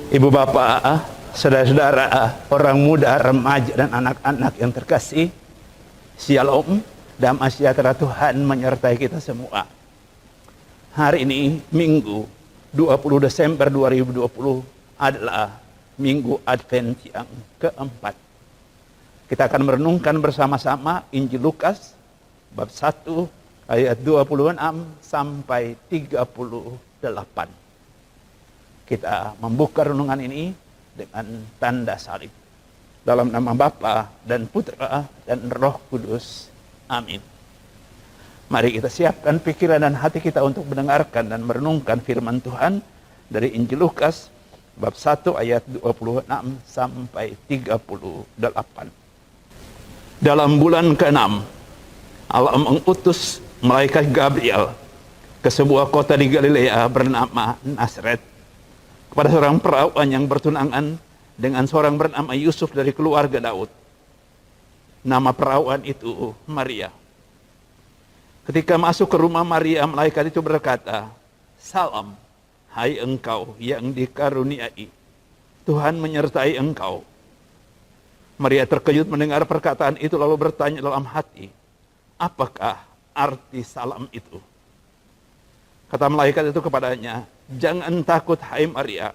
Ibu bapak, saudara-saudara, orang muda, remaja, dan anak-anak yang terkasih, Shalom, damai sejahtera Tuhan menyertai kita semua. Hari ini, Minggu 20 Desember 2020 adalah Minggu Advent yang keempat. Kita akan merenungkan bersama-sama Injil Lukas, bab 1, ayat 26 sampai 38. Kita membuka renungan ini dengan tanda salib. Dalam nama Bapa dan Putra dan Roh Kudus. Amin. Mari kita siapkan pikiran dan hati kita untuk mendengarkan dan merenungkan firman Tuhan dari Injil Lukas bab 1 ayat 26 sampai 38. Dalam bulan ke-6, Allah mengutus malaikat Gabriel ke sebuah kota di Galilea bernama Nazaret, kepada seorang perawan yang bertunangan dengan seorang bernama Yusuf dari keluarga Daud. Nama perawan itu Maria. Ketika masuk ke rumah Maria, malaikat itu berkata, "Salam, hai engkau yang dikaruniai, Tuhan menyertai engkau." Maria terkejut mendengar perkataan itu lalu bertanya dalam hati, "Apakah arti salam itu?" Kata malaikat itu kepadanya, "Jangan takut hai Maria,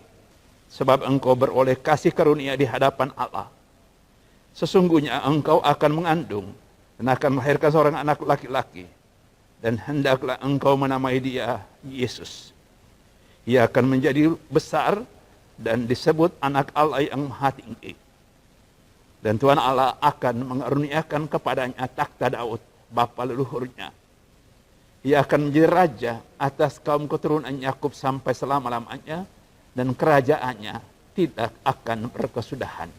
sebab engkau beroleh kasih karunia di hadapan Allah. Sesungguhnya engkau akan mengandung dan akan melahirkan seorang anak laki-laki, dan hendaklah engkau menamai dia Yesus. Ia akan menjadi besar dan disebut anak Allah yang Maha Tinggi. Dan Tuhan Allah akan mengaruniakan kepadanya takhta Daud, bapa leluhurnya. Ia akan menjadi raja atas kaum keturunan Yakub sampai selama-lamanya, dan kerajaannya tidak akan berkesudahan."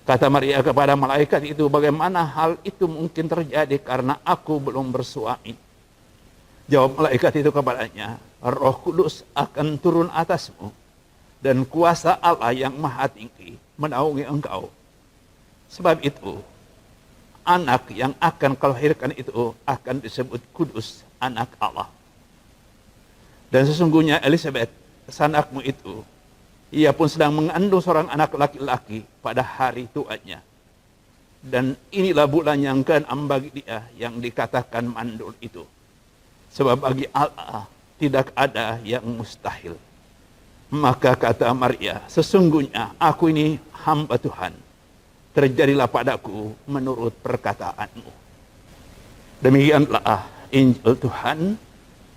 Kata Maria kepada malaikat itu, "Bagaimana hal itu mungkin terjadi karena aku belum bersuami?" Jawab malaikat itu kepadanya, "Roh Kudus akan turun atasmu, dan kuasa Allah yang Maha Tinggi menaungi engkau. Sebab itu, anak yang akan kau lahirkan itu akan disebut kudus, anak Allah. Dan sesungguhnya Elizabeth, sanakmu itu, ia pun sedang mengandung seorang anak laki-laki pada hari tuanya. Dan inilah bulan yang ke-6 bagi dia yang dikatakan mandul itu. Sebab bagi Allah tidak ada yang mustahil." Maka kata Maria, "Sesungguhnya aku ini hamba Tuhan. Terjadilah padaku menurut perkataanmu." Demikianlah Injil Tuhan.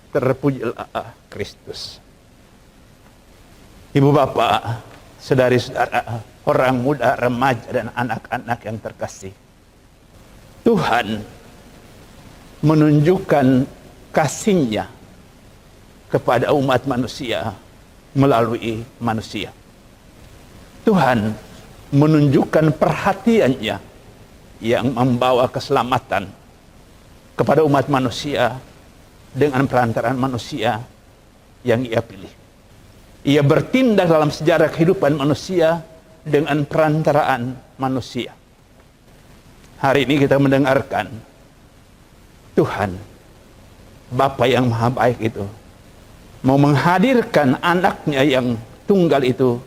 Terpujilah Kristus. Ibu bapak, saudari-saudara, orang muda, remaja, dan anak-anak yang terkasih, Tuhan menunjukkan kasih-Nya kepada umat manusia melalui manusia. Tuhan menunjukkan perhatiannya yang membawa keselamatan kepada umat manusia dengan perantaraan manusia yang Ia pilih. Ia bertindak dalam sejarah kehidupan manusia dengan perantaraan manusia. Hari ini kita mendengarkan Tuhan, Bapa yang Maha Baik itu, mau menghadirkan anaknya yang tunggal itu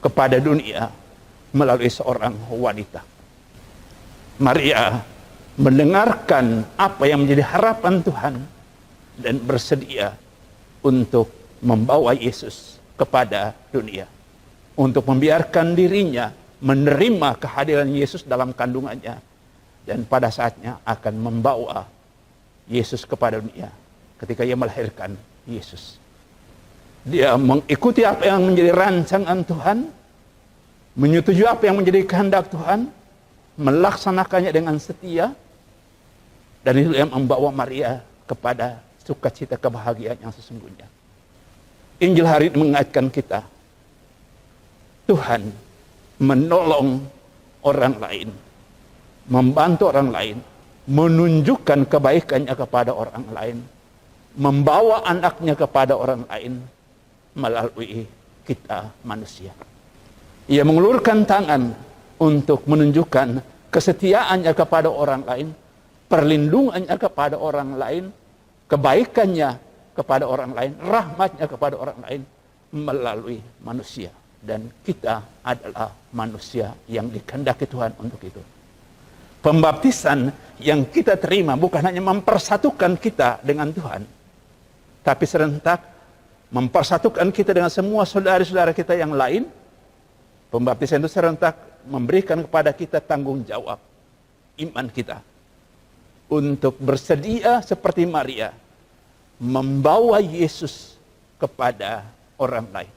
kepada dunia melalui seorang wanita. Maria mendengarkan apa yang menjadi harapan Tuhan dan bersedia untuk membawa Yesus kepada dunia, untuk membiarkan dirinya menerima kehadiran Yesus dalam kandungannya, dan pada saatnya akan membawa Yesus kepada dunia ketika Ia melahirkan Yesus. Dia mengikuti apa yang menjadi rancangan Tuhan, menyetujui apa yang menjadi kehendak Tuhan, melaksanakannya dengan setia, dan itu yang membawa Maria kepada sukacita kebahagiaan yang sesungguhnya. Injil hari ini mengingatkan kita, Tuhan menolong orang lain, membantu orang lain, menunjukkan kebaikannya kepada orang lain, membawa anaknya kepada orang lain melalui kita manusia. Ia mengulurkan tangan untuk menunjukkan kesetiaannya kepada orang lain, perlindungannya kepada orang lain, kebaikannya kepada orang lain, rahmatnya kepada orang lain melalui manusia. Dan kita adalah manusia yang dikehendaki Tuhan untuk itu. Pembaptisan yang kita terima bukan hanya mempersatukan kita dengan Tuhan, tapi serentak mempersatukan kita dengan semua saudara-saudara kita yang lain. Pembaptisan itu serentak memberikan kepada kita tanggung jawab iman kita untuk bersedia seperti Maria membawa Yesus kepada orang lain,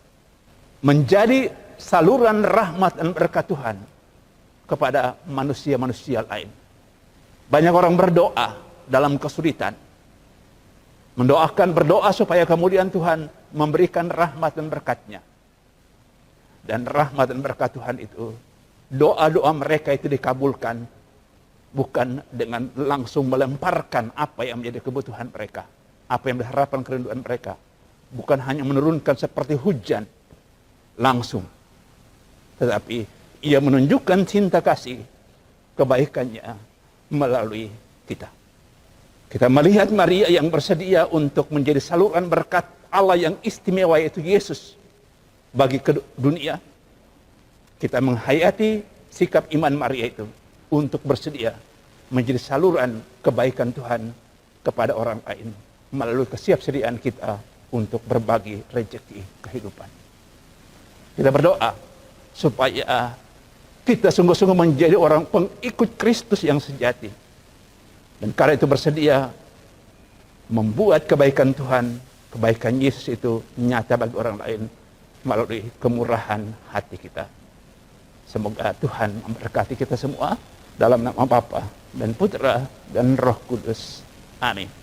menjadi saluran rahmat dan berkat Tuhan kepada manusia-manusia lain. Banyak orang berdoa dalam kesulitan, berdoa supaya kemudian Tuhan memberikan rahmat dan berkat-Nya. Dan rahmat dan berkat Tuhan itu, doa-doa mereka itu dikabulkan bukan dengan langsung melemparkan apa yang menjadi kebutuhan mereka, apa yang diharapkan kerinduan mereka. Bukan hanya menurunkan seperti hujan langsung, tetapi Ia menunjukkan cinta kasih, kebaikannya melalui kita. Kita melihat Maria yang bersedia untuk menjadi saluran berkat Allah yang istimewa, yaitu Yesus, bagi dunia. Kita menghayati sikap iman Maria itu untuk bersedia menjadi saluran kebaikan Tuhan kepada orang lain melalui kesiapsediaan kita untuk berbagi rezeki kehidupan. Kita berdoa supaya kita sungguh-sungguh menjadi orang pengikut Kristus yang sejati, dan karena itu bersedia membuat kebaikan Tuhan, kebaikan Yesus itu nyata bagi orang lain melalui kemurahan hati kita. Semoga Tuhan memberkati kita semua dalam nama Bapa dan Putra dan Roh Kudus. Amin.